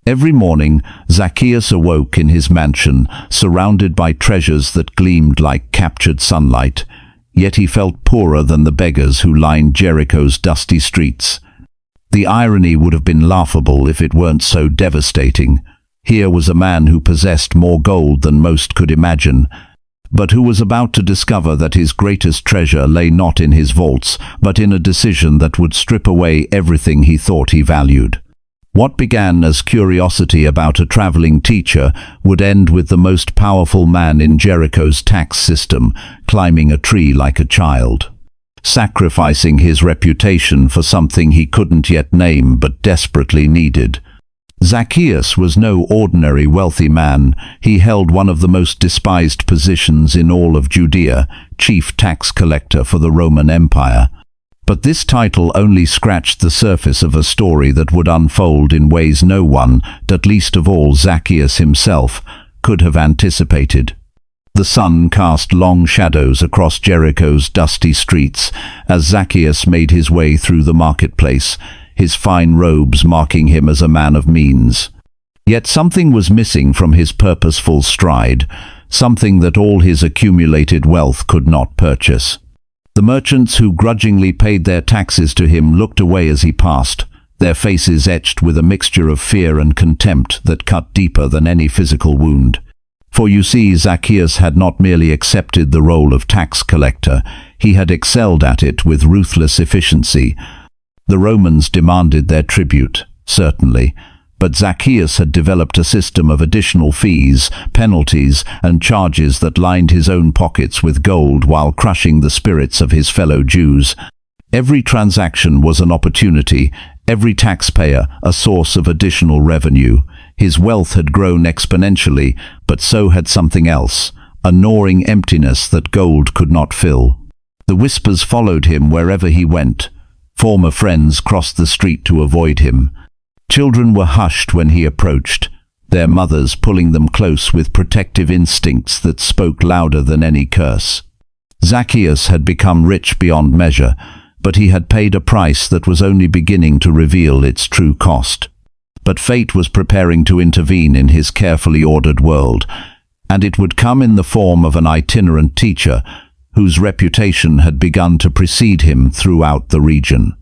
Every morning, Zacchaeus awoke in his mansion, surrounded by treasures that gleamed like captured sunlight. Yet he felt poorer than the beggars who lined Jericho's dusty streets. The irony would have been laughable if it weren't so devastating. Here was a man who possessed more gold than most could imagine, but who was about to discover that his greatest treasure lay not in his vaults, but in a decision that would strip away everything he thought he valued. What began as curiosity about a traveling teacher would end with the most powerful man in Jericho's tax system climbing a tree like a child, sacrificing his reputation for something he couldn't yet name but desperately needed. Zacchaeus was no ordinary wealthy man. He held one of the most despised positions in all of Judea, chief tax collector for the Roman Empire. But this title only scratched the surface of a story that would unfold in ways no one, not least of all Zacchaeus himself, could have anticipated. The sun cast long shadows across Jericho's dusty streets as Zacchaeus made his way through the marketplace, his fine robes marking him as a man of means. Yet something was missing from his purposeful stride, something that all his accumulated wealth could not purchase. The merchants who grudgingly paid their taxes to him looked away as he passed, their faces etched with a mixture of fear and contempt that cut deeper than any physical wound. For you see, Zacchaeus had not merely accepted the role of tax collector, he had excelled at it with ruthless efficiency. The Romans demanded their tribute, certainly, but Zacchaeus had developed a system of additional fees, penalties, and charges that lined his own pockets with gold while crushing the spirits of his fellow Jews. Every transaction was an opportunity, every taxpayer a source of additional revenue. His wealth had grown exponentially, but so had something else, a gnawing emptiness that gold could not fill. The whispers followed him wherever he went. Former friends crossed the street to avoid him. Children were hushed when he approached, their mothers pulling them close with protective instincts that spoke louder than any curse. Zacchaeus had become rich beyond measure, but he had paid a price that was only beginning to reveal its true cost. But fate was preparing to intervene in his carefully ordered world, and it would come in the form of an itinerant teacher whose reputation had begun to precede him throughout the region.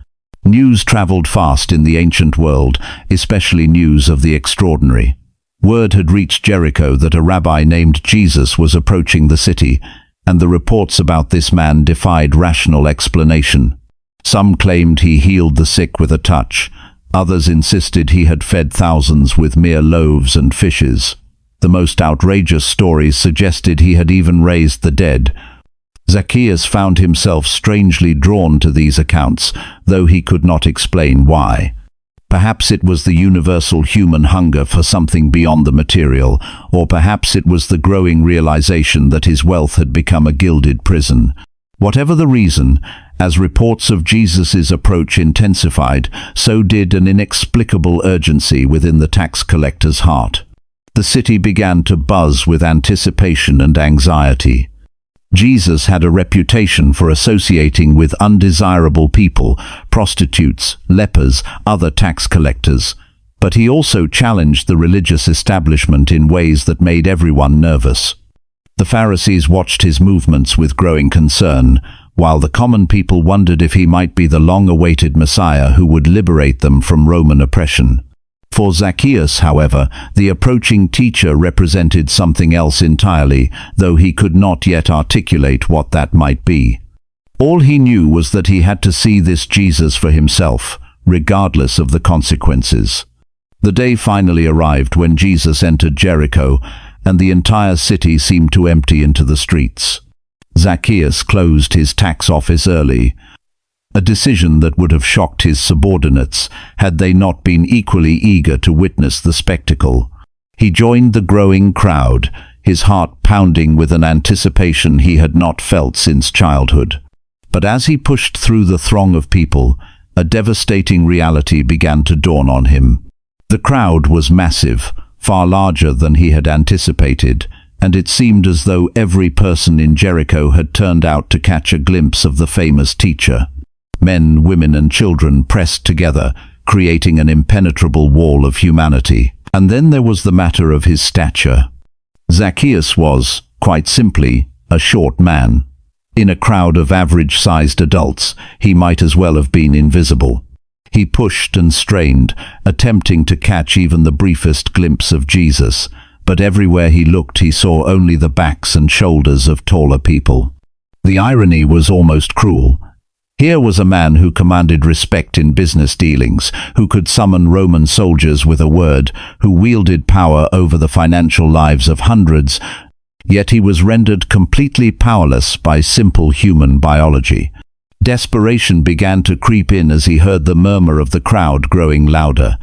News traveled fast in the ancient world, especially news of the extraordinary. Word had reached Jericho that a rabbi named Jesus was approaching the city, and the reports about this man defied rational explanation. Some claimed he healed the sick with a touch. Others insisted he had fed thousands with mere loaves and fishes. The most outrageous stories suggested he had even raised the dead. Zacchaeus found himself strangely drawn to these accounts, though he could not explain why. Perhaps it was the universal human hunger for something beyond the material, or perhaps it was the growing realization that his wealth had become a gilded prison. Whatever the reason, as reports of Jesus' approach intensified, so did an inexplicable urgency within the tax collector's heart. The city began to buzz with anticipation and anxiety. Jesus had a reputation for associating with undesirable people, prostitutes, lepers, other tax collectors. But he also challenged the religious establishment in ways that made everyone nervous. The Pharisees watched his movements with growing concern, while the common people wondered if he might be the long-awaited Messiah who would liberate them from Roman oppression. For Zacchaeus, however, the approaching teacher represented something else entirely, though he could not yet articulate what that might be. All he knew was that he had to see this Jesus for himself, regardless of the consequences. The day finally arrived when Jesus entered Jericho, and the entire city seemed to empty into the streets. Zacchaeus closed his tax office early, a decision that would have shocked his subordinates had they not been equally eager to witness the spectacle. He joined the growing crowd, his heart pounding with an anticipation he had not felt since childhood. But as he pushed through the throng of people, a devastating reality began to dawn on him. The crowd was massive, far larger than he had anticipated, and it seemed as though every person in Jericho had turned out to catch a glimpse of the famous teacher. Men, women, and children pressed together, creating an impenetrable wall of humanity. And then there was the matter of his stature. Zacchaeus was, quite simply, a short man. In a crowd of average-sized adults, he might as well have been invisible. He pushed and strained, attempting to catch even the briefest glimpse of Jesus, but everywhere he looked he saw only the backs and shoulders of taller people. The irony was almost cruel. Here was a man who commanded respect in business dealings, who could summon Roman soldiers with a word, who wielded power over the financial lives of hundreds, yet he was rendered completely powerless by simple human biology. Desperation began to creep in as he heard the murmur of the crowd growing louder.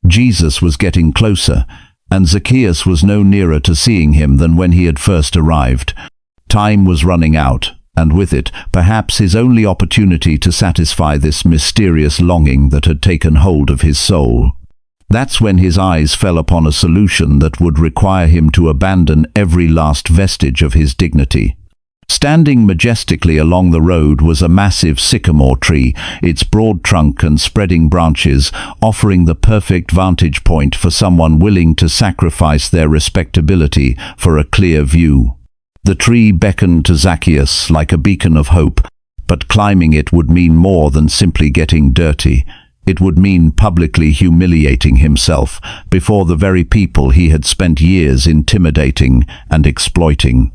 Jesus was getting closer, and Zacchaeus was no nearer to seeing him than when he had first arrived. Time was running out, and with it, perhaps his only opportunity to satisfy this mysterious longing that had taken hold of his soul. That's when his eyes fell upon a solution that would require him to abandon every last vestige of his dignity. Standing majestically along the road was a massive sycamore tree, its broad trunk and spreading branches offering the perfect vantage point for someone willing to sacrifice their respectability for a clear view. The tree beckoned to Zacchaeus like a beacon of hope, but climbing it would mean more than simply getting dirty. It would mean publicly humiliating himself before the very people he had spent years intimidating and exploiting.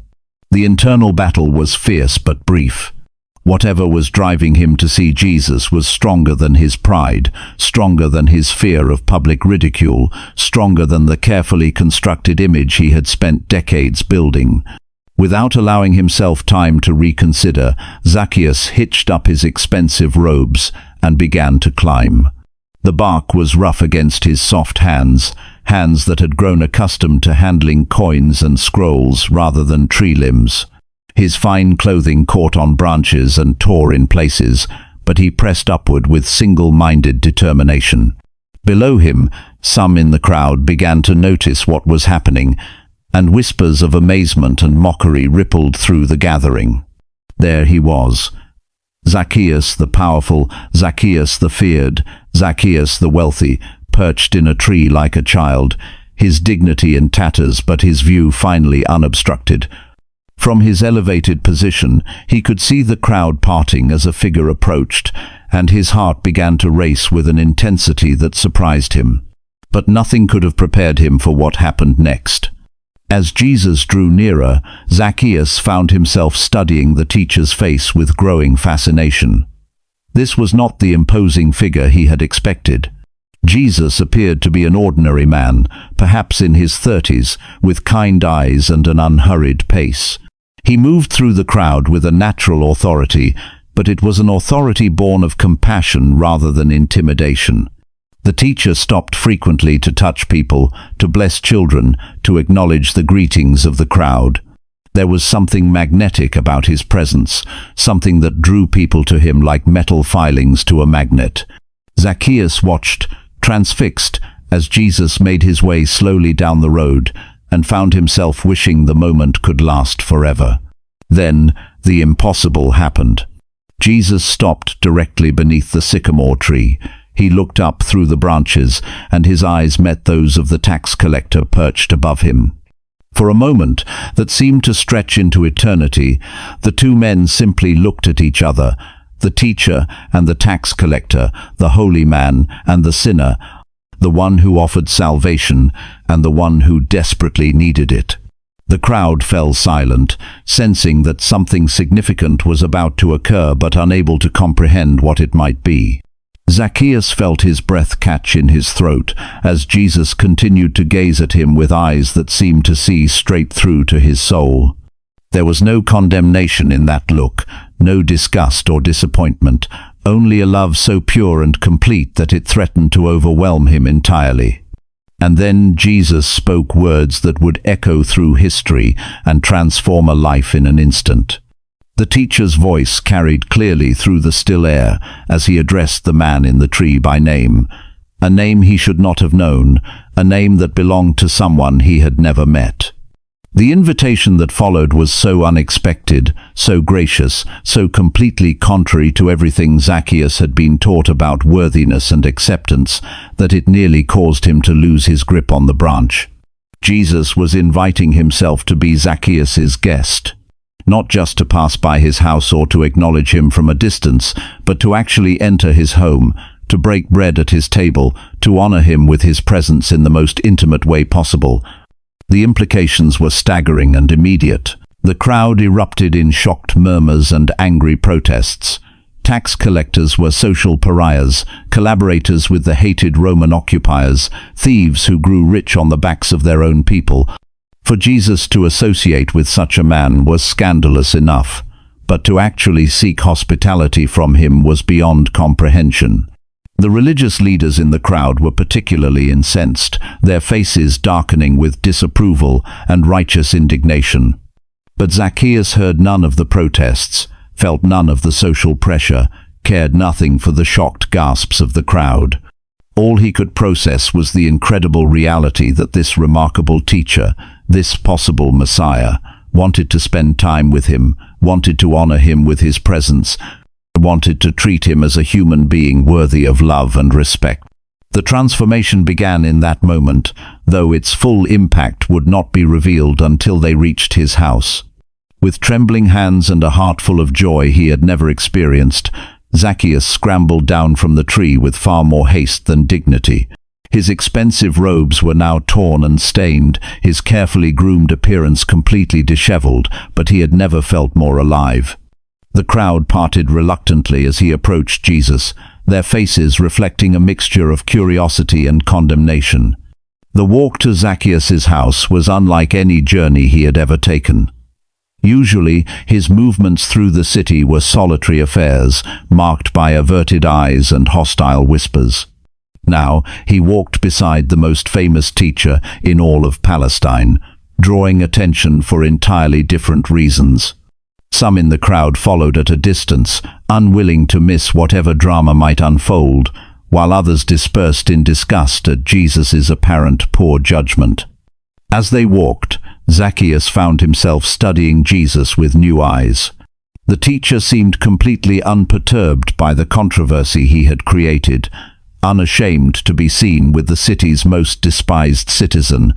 The internal battle was fierce but brief. Whatever was driving him to see Jesus was stronger than his pride, stronger than his fear of public ridicule, stronger than the carefully constructed image he had spent decades building. Without allowing himself time to reconsider, Zacchaeus hitched up his expensive robes and began to climb. The bark was rough against his soft hands, hands that had grown accustomed to handling coins and scrolls rather than tree limbs. His fine clothing caught on branches and tore in places, but he pressed upward with single-minded determination. Below him, some in the crowd began to notice what was happening, and whispers of amazement and mockery rippled through the gathering. There he was, Zacchaeus the powerful, Zacchaeus the feared, Zacchaeus the wealthy, perched in a tree like a child, his dignity in tatters but his view finally unobstructed. From his elevated position, he could see the crowd parting as a figure approached, and his heart began to race with an intensity that surprised him. But nothing could have prepared him for what happened next. As Jesus drew nearer, Zacchaeus found himself studying the teacher's face with growing fascination. This was not the imposing figure he had expected. Jesus appeared to be an ordinary man, perhaps in his 30s, with kind eyes and an unhurried pace. He moved through the crowd with a natural authority, but it was an authority born of compassion rather than intimidation. The teacher stopped frequently to touch people, to bless children, to acknowledge the greetings of the crowd. There was something magnetic about his presence, something that drew people to him like metal filings to a magnet. Zacchaeus watched, transfixed, as Jesus made his way slowly down the road, and found himself wishing the moment could last forever. Then, the impossible happened. Jesus stopped directly beneath the sycamore tree. He looked up through the branches, and his eyes met those of the tax collector perched above him. For a moment that seemed to stretch into eternity, the two men simply looked at each other, the teacher and the tax collector, the holy man and the sinner, the one who offered salvation and the one who desperately needed it. The crowd fell silent, sensing that something significant was about to occur but unable to comprehend what it might be. Zacchaeus felt his breath catch in his throat as Jesus continued to gaze at him with eyes that seemed to see straight through to his soul. There was no condemnation in that look, no disgust or disappointment, only a love so pure and complete that it threatened to overwhelm him entirely. And then Jesus spoke words that would echo through history and transform a life in an instant. The teacher's voice carried clearly through the still air as he addressed the man in the tree by name, a name he should not have known, a name that belonged to someone he had never met. The invitation that followed was so unexpected, so gracious, so completely contrary to everything Zacchaeus had been taught about worthiness and acceptance, that it nearly caused him to lose his grip on the branch. Jesus was inviting himself to be Zacchaeus's guest, not just to pass by his house or to acknowledge him from a distance, but to actually enter his home, to break bread at his table, to honor him with his presence in the most intimate way possible. The implications were staggering and immediate. The crowd erupted in shocked murmurs and angry protests. Tax collectors were social pariahs, collaborators with the hated Roman occupiers, thieves who grew rich on the backs of their own people. For Jesus to associate with such a man was scandalous enough, but to actually seek hospitality from him was beyond comprehension. The religious leaders in the crowd were particularly incensed, their faces darkening with disapproval and righteous indignation. But Zacchaeus heard none of the protests, felt none of the social pressure, cared nothing for the shocked gasps of the crowd. All he could process was the incredible reality that this remarkable teacher, this possible Messiah, wanted to spend time with him, wanted to honor him with his presence, wanted to treat him as a human being worthy of love and respect. The transformation began in that moment, though its full impact would not be revealed until they reached his house. With trembling hands and a heart full of joy he had never experienced, Zacchaeus scrambled down from the tree with far more haste than dignity. His expensive robes were now torn and stained, his carefully groomed appearance completely disheveled, but he had never felt more alive. The crowd parted reluctantly as he approached Jesus, their faces reflecting a mixture of curiosity and condemnation. The walk to Zacchaeus's house was unlike any journey he had ever taken. Usually, his movements through the city were solitary affairs, marked by averted eyes and hostile whispers. Now, he walked beside the most famous teacher in all of Palestine, drawing attention for entirely different reasons. Some in the crowd followed at a distance, unwilling to miss whatever drama might unfold, while others dispersed in disgust at Jesus' apparent poor judgment. As they walked, Zacchaeus found himself studying Jesus with new eyes. The teacher seemed completely unperturbed by the controversy he had created, unashamed to be seen with the city's most despised citizen,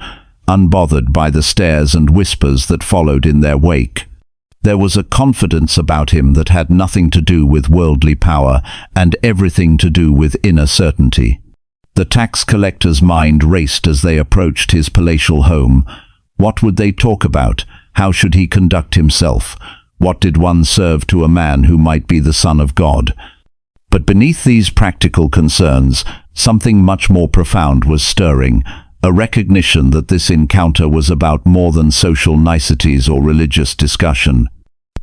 unbothered by the stares and whispers that followed in their wake. There was a confidence about him that had nothing to do with worldly power and everything to do with inner certainty. The tax collector's mind raced as they approached his palatial home. What would they talk about? How should he conduct himself? What did one serve to a man who might be the Son of God? But beneath these practical concerns, something much more profound was stirring, a recognition that this encounter was about more than social niceties or religious discussion.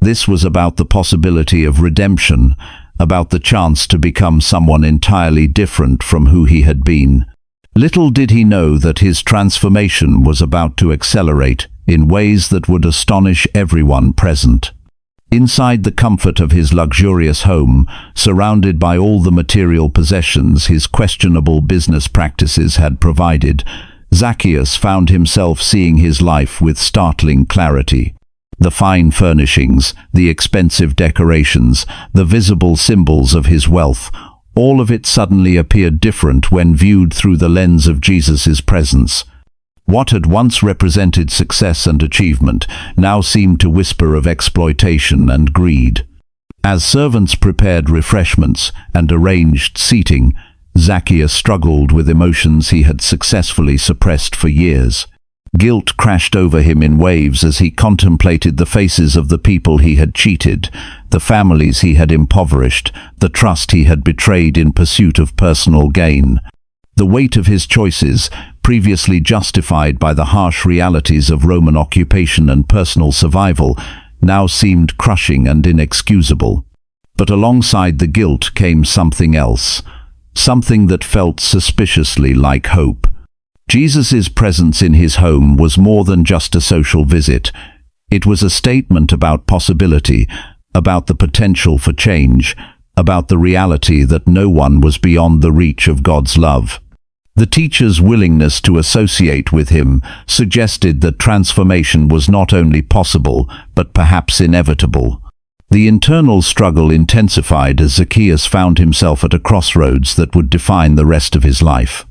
This was about the possibility of redemption, about the chance to become someone entirely different from who he had been. Little did he know that his transformation was about to accelerate in ways that would astonish everyone present. Inside the comfort of his luxurious home, surrounded by all the material possessions his questionable business practices had provided, Zacchaeus found himself seeing his life with startling clarity. The fine furnishings, the expensive decorations, the visible symbols of his wealth, all of it suddenly appeared different when viewed through the lens of Jesus' presence. What had once represented success and achievement now seemed to whisper of exploitation and greed. As servants prepared refreshments and arranged seating, Zacchaeus struggled with emotions he had successfully suppressed for years. Guilt crashed over him in waves as he contemplated the faces of the people he had cheated, the families he had impoverished, the trust he had betrayed in pursuit of personal gain. The weight of his choices, previously justified by the harsh realities of Roman occupation and personal survival, now seemed crushing and inexcusable. But alongside the guilt came something else, something that felt suspiciously like hope. Jesus' presence in his home was more than just a social visit. It was a statement about possibility, about the potential for change, about the reality that no one was beyond the reach of God's love. The teacher's willingness to associate with him suggested that transformation was not only possible, but perhaps inevitable. The internal struggle intensified as Zacchaeus found himself at a crossroads that would define the rest of his life.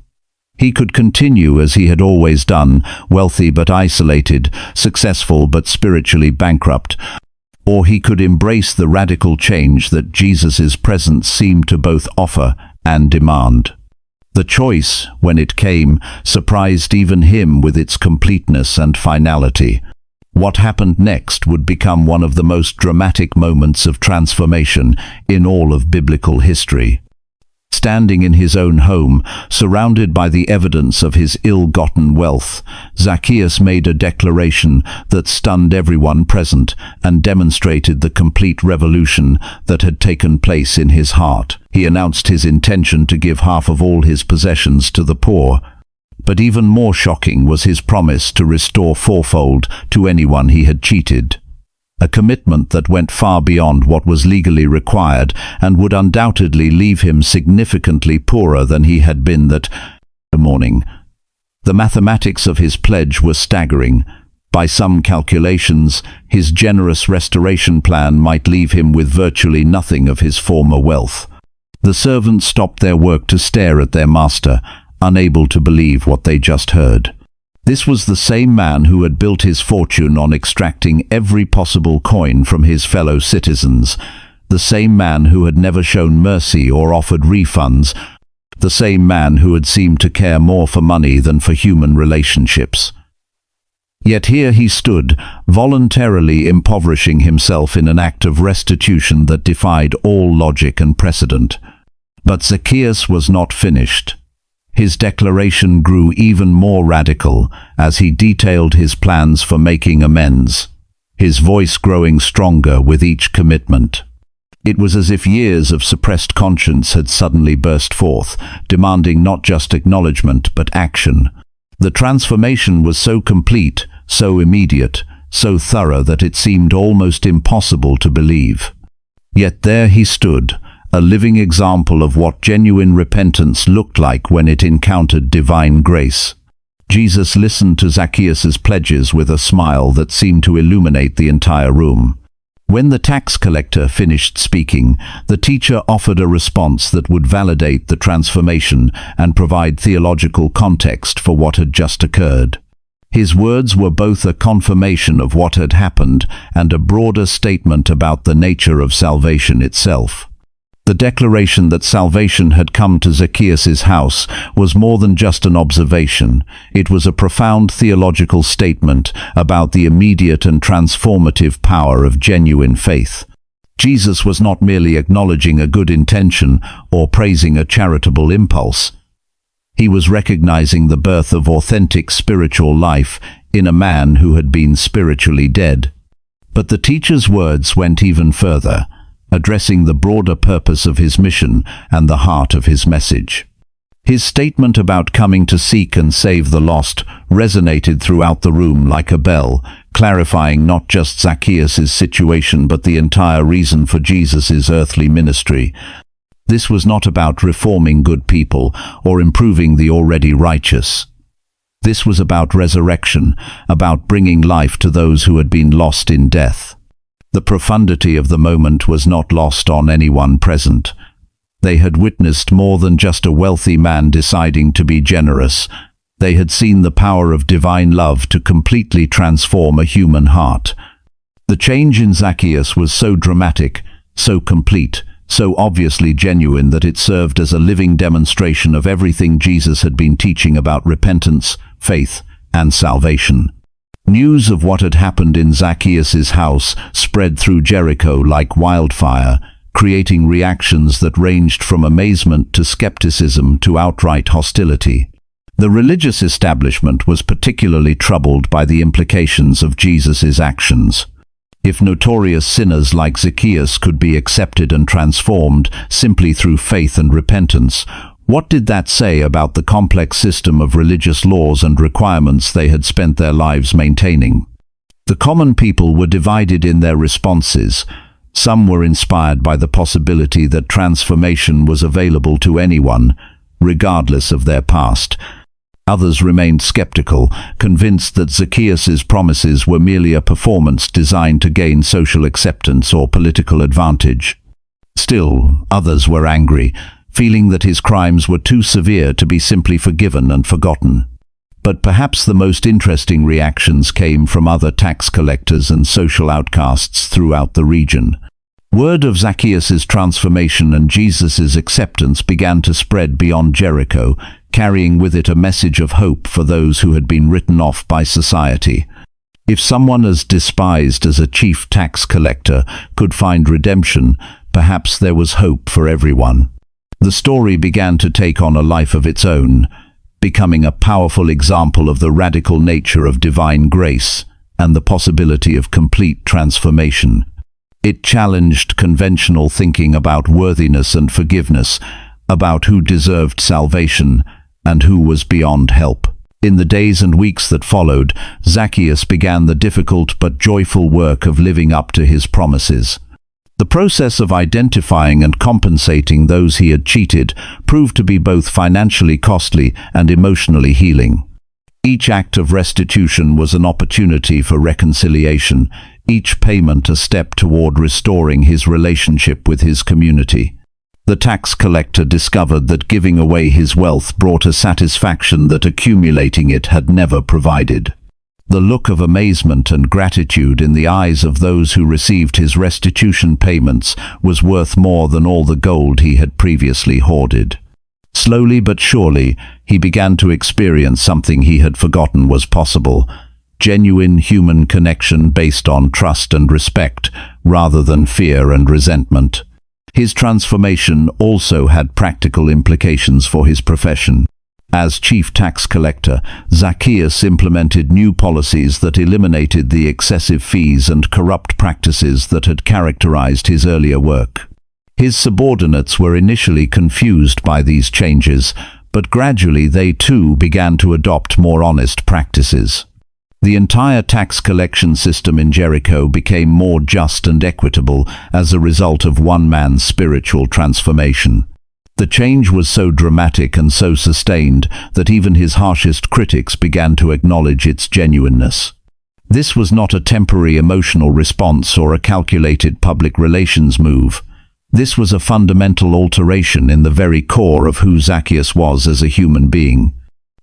He could continue as he had always done, wealthy but isolated, successful but spiritually bankrupt, or he could embrace the radical change that Jesus' presence seemed to both offer and demand. The choice, when it came, surprised even him with its completeness and finality. What happened next would become one of the most dramatic moments of transformation in all of biblical history. Standing in his own home, surrounded by the evidence of his ill-gotten wealth, Zacchaeus made a declaration that stunned everyone present and demonstrated the complete revolution that had taken place in his heart. He announced his intention to give half of all his possessions to the poor. But even more shocking was his promise to restore fourfold to anyone he had cheated. A commitment that went far beyond what was legally required and would undoubtedly leave him significantly poorer than he had been that morning. The mathematics of his pledge were staggering. By some calculations, his generous restoration plan might leave him with virtually nothing of his former wealth. The servants stopped their work to stare at their master, unable to believe what they just heard. This was the same man who had built his fortune on extracting every possible coin from his fellow citizens, the same man who had never shown mercy or offered refunds, the same man who had seemed to care more for money than for human relationships. Yet here he stood, voluntarily impoverishing himself in an act of restitution that defied all logic and precedent. But Zacchaeus was not finished. His declaration grew even more radical as he detailed his plans for making amends, his voice growing stronger with each commitment. It was as if years of suppressed conscience had suddenly burst forth, demanding not just acknowledgement but action. The transformation was so complete, so immediate, so thorough that it seemed almost impossible to believe. Yet there he stood, a living example of what genuine repentance looked like when it encountered divine grace. Jesus listened to Zacchaeus' pledges with a smile that seemed to illuminate the entire room. When the tax collector finished speaking, the teacher offered a response that would validate the transformation and provide theological context for what had just occurred. His words were both a confirmation of what had happened and a broader statement about the nature of salvation itself. The declaration that salvation had come to Zacchaeus' house was more than just an observation. It was a profound theological statement about the immediate and transformative power of genuine faith. Jesus was not merely acknowledging a good intention or praising a charitable impulse. He was recognizing the birth of authentic spiritual life in a man who had been spiritually dead. But the teacher's words went even further, addressing the broader purpose of his mission and the heart of his message. His statement about coming to seek and save the lost resonated throughout the room like a bell, clarifying not just Zacchaeus' situation but the entire reason for Jesus' earthly ministry. This was not about reforming good people or improving the already righteous. This was about resurrection, about bringing life to those who had been lost in death. The profundity of the moment was not lost on anyone present. They had witnessed more than just a wealthy man deciding to be generous. They had seen the power of divine love to completely transform a human heart. The change in Zacchaeus was so dramatic, so complete, so obviously genuine that it served as a living demonstration of everything Jesus had been teaching about repentance, faith, and salvation. News of what had happened in Zacchaeus' house spread through Jericho like wildfire, creating reactions that ranged from amazement to skepticism to outright hostility. The religious establishment was particularly troubled by the implications of Jesus' actions. If notorious sinners like Zacchaeus could be accepted and transformed simply through faith and repentance, what did that say about the complex system of religious laws and requirements they had spent their lives maintaining? The common people were divided in their responses. Some were inspired by the possibility that transformation was available to anyone, regardless of their past. Others remained skeptical, convinced that Zacchaeus' promises were merely a performance designed to gain social acceptance or political advantage. Still, others were angry, feeling that his crimes were too severe to be simply forgiven and forgotten. But perhaps the most interesting reactions came from other tax collectors and social outcasts throughout the region. Word of Zacchaeus' transformation and Jesus' acceptance began to spread beyond Jericho, carrying with it a message of hope for those who had been written off by society. If someone as despised as a chief tax collector could find redemption, perhaps there was hope for everyone. The story began to take on a life of its own, becoming a powerful example of the radical nature of divine grace and the possibility of complete transformation. It challenged conventional thinking about worthiness and forgiveness, about who deserved salvation and who was beyond help. In the days and weeks that followed, Zacchaeus began the difficult but joyful work of living up to his promises. The process of identifying and compensating those he had cheated proved to be both financially costly and emotionally healing. Each act of restitution was an opportunity for reconciliation, each payment a step toward restoring his relationship with his community. The tax collector discovered that giving away his wealth brought a satisfaction that accumulating it had never provided. The look of amazement and gratitude in the eyes of those who received his restitution payments was worth more than all the gold he had previously hoarded. Slowly but surely, he began to experience something he had forgotten was possible: genuine human connection based on trust and respect, rather than fear and resentment. His transformation also had practical implications for his profession. As chief tax collector, Zacchaeus implemented new policies that eliminated the excessive fees and corrupt practices that had characterized his earlier work. His subordinates were initially confused by these changes, but gradually they too began to adopt more honest practices. The entire tax collection system in Jericho became more just and equitable as a result of one man's spiritual transformation. The change was so dramatic and so sustained that even his harshest critics began to acknowledge its genuineness. This was not a temporary emotional response or a calculated public relations move. This was a fundamental alteration in the very core of who Zacchaeus was as a human being.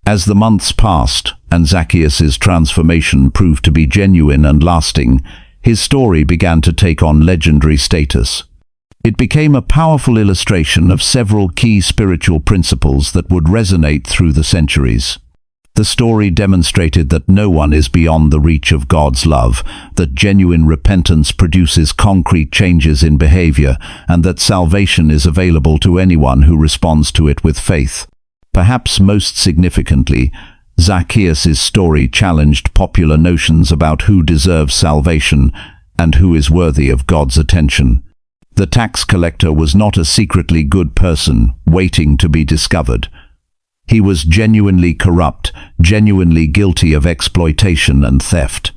As the months passed, and Zacchaeus' transformation proved to be genuine and lasting, his story began to take on legendary status. It became a powerful illustration of several key spiritual principles that would resonate through the centuries. The story demonstrated that no one is beyond the reach of God's love, that genuine repentance produces concrete changes in behavior, and that salvation is available to anyone who responds to it with faith. Perhaps most significantly, Zacchaeus' story challenged popular notions about who deserves salvation and who is worthy of God's attention. The tax collector was not a secretly good person waiting to be discovered. He was genuinely corrupt, genuinely guilty of exploitation and theft.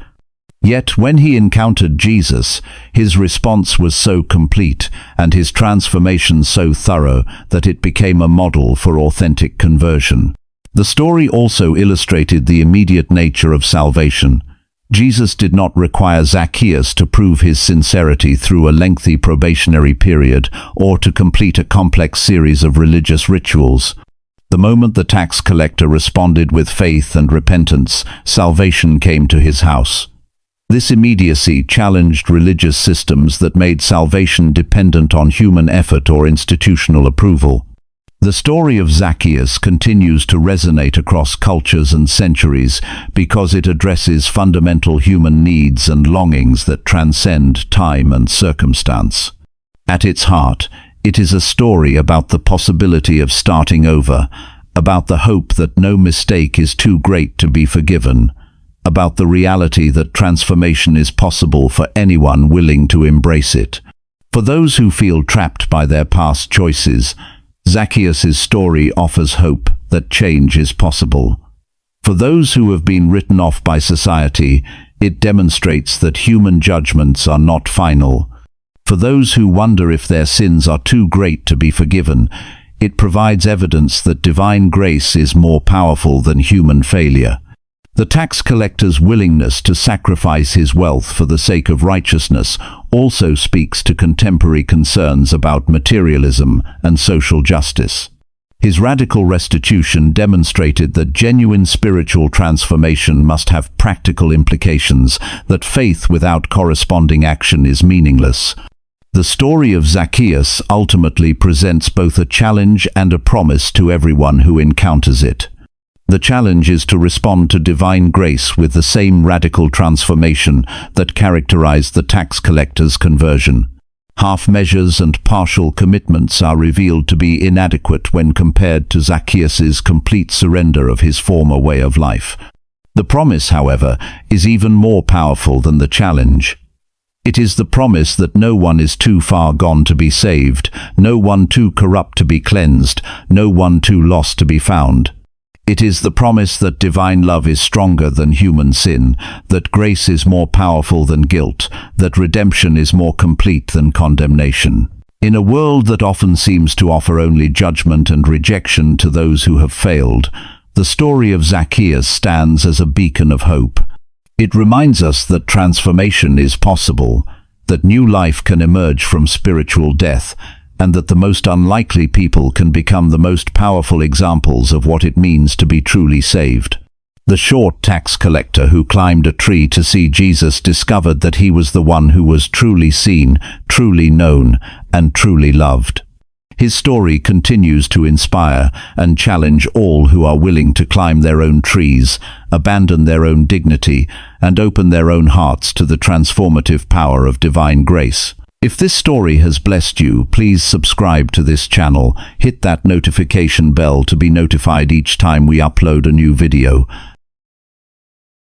Yet when he encountered Jesus, his response was so complete and his transformation so thorough that it became a model for authentic conversion. The story also illustrated the immediate nature of salvation. Jesus did not require Zacchaeus to prove his sincerity through a lengthy probationary period or to complete a complex series of religious rituals. The moment the tax collector responded with faith and repentance, salvation came to his house. This immediacy challenged religious systems that made salvation dependent on human effort or institutional approval. The story of Zacchaeus continues to resonate across cultures and centuries because it addresses fundamental human needs and longings that transcend time and circumstance. At its heart, it is a story about the possibility of starting over, about the hope that no mistake is too great to be forgiven, about the reality that transformation is possible for anyone willing to embrace it. For those who feel trapped by their past choices, Zacchaeus' story offers hope that change is possible. For those who have been written off by society, it demonstrates that human judgments are not final. For those who wonder if their sins are too great to be forgiven, It provides evidence that divine grace is more powerful than human failure. The tax collector's willingness to sacrifice his wealth for the sake of righteousness also speaks to contemporary concerns about materialism and social justice. His radical restitution demonstrated that genuine spiritual transformation must have practical implications, that faith without corresponding action is meaningless. The story of Zacchaeus ultimately presents both a challenge and a promise to everyone who encounters it. The challenge is to respond to divine grace with the same radical transformation that characterized the tax collector's conversion. Half measures and partial commitments are revealed to be inadequate when compared to Zacchaeus' complete surrender of his former way of life. The promise, however, is even more powerful than the challenge. It is the promise that no one is too far gone to be saved, no one too corrupt to be cleansed, no one too lost to be found. It is the promise that divine love is stronger than human sin, that grace is more powerful than guilt, that redemption is more complete than condemnation. In a world that often seems to offer only judgment and rejection to those who have failed, the story of Zacchaeus stands as a beacon of hope. It reminds us that transformation is possible, that new life can emerge from spiritual death, and that the most unlikely people can become the most powerful examples of what it means to be truly saved. The short tax collector who climbed a tree to see Jesus discovered that he was the one who was truly seen, truly known, and truly loved. His story continues to inspire and challenge all who are willing to climb their own trees, abandon their own dignity, and open their own hearts to the transformative power of divine grace. If this story has blessed you, please subscribe to this channel, hit that notification bell to be notified each time we upload a new video,